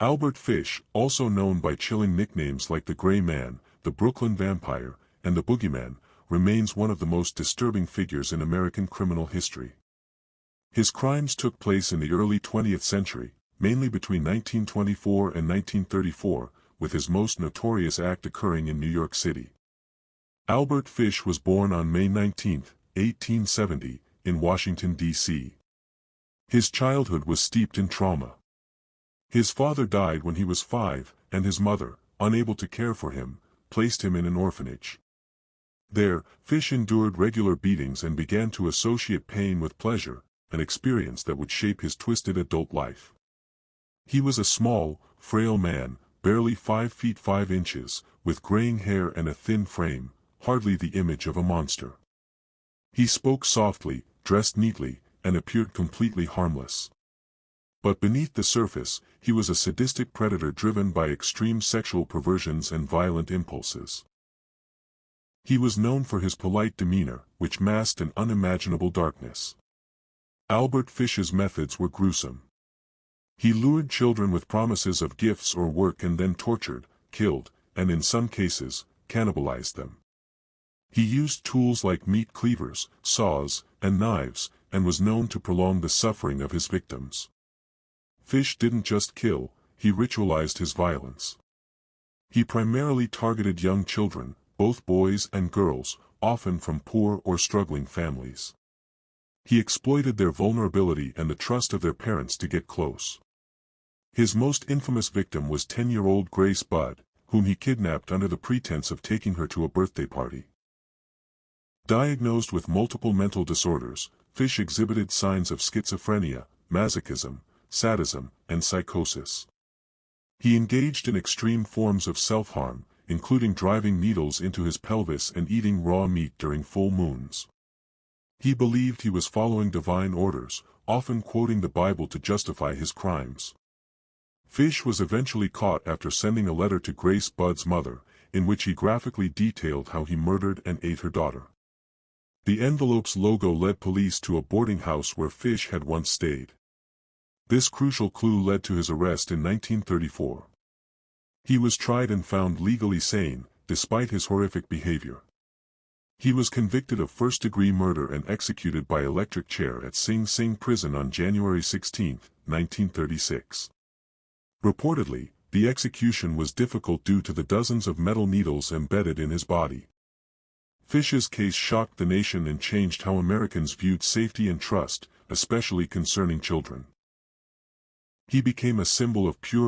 Albert Fish, also known by chilling nicknames like the Gray Man, the Brooklyn Vampire, and the Boogeyman, remains one of the most disturbing figures in American criminal history. His crimes took place in the early 20th century, mainly between 1924 and 1934, with his most notorious act occurring in New York City. Albert Fish was born on May 19, 1870, in Washington, D.C. His childhood was steeped in trauma. His father died when he was 5, and his mother, unable to care for him, placed him in an orphanage. There, Fish endured regular beatings and began to associate pain with pleasure, an experience that would shape his twisted adult life. He was a small, frail man, barely 5 feet 5 inches, with graying hair and a thin frame, hardly the image of a monster. He spoke softly, dressed neatly, and appeared completely harmless. But beneath the surface, he was a sadistic predator driven by extreme sexual perversions and violent impulses. He was known for his polite demeanor, which masked an unimaginable darkness. Albert Fish's methods were gruesome. He lured children with promises of gifts or work and then tortured, killed, and in some cases, cannibalized them. He used tools like meat cleavers, saws, and knives, and was known to prolong the suffering of his victims. Fish didn't just kill, he ritualized his violence. He primarily targeted young children, both boys and girls, often from poor or struggling families. He exploited their vulnerability and the trust of their parents to get close. His most infamous victim was 10-year-old Grace Budd, whom he kidnapped under the pretense of taking her to a birthday party. Diagnosed with multiple mental disorders, Fish exhibited signs of schizophrenia, masochism, sadism, and psychosis. He engaged in extreme forms of self-harm, including driving needles into his pelvis and eating raw meat during full moons. He believed he was following divine orders, often quoting the Bible to justify his crimes. Fish was eventually caught after sending a letter to Grace Budd's mother, in which he graphically detailed how he murdered and ate her daughter. The envelope's logo led police to a boarding house where Fish had once stayed. This crucial clue led to his arrest in 1934. He was tried and found legally sane, despite his horrific behavior. He was convicted of first-degree murder and executed by electric chair at Sing Sing Prison on January 16, 1936. Reportedly, the execution was difficult due to the dozens of metal needles embedded in his body. Fish's case shocked the nation and changed how Americans viewed safety and trust, especially concerning children. He became a symbol of pure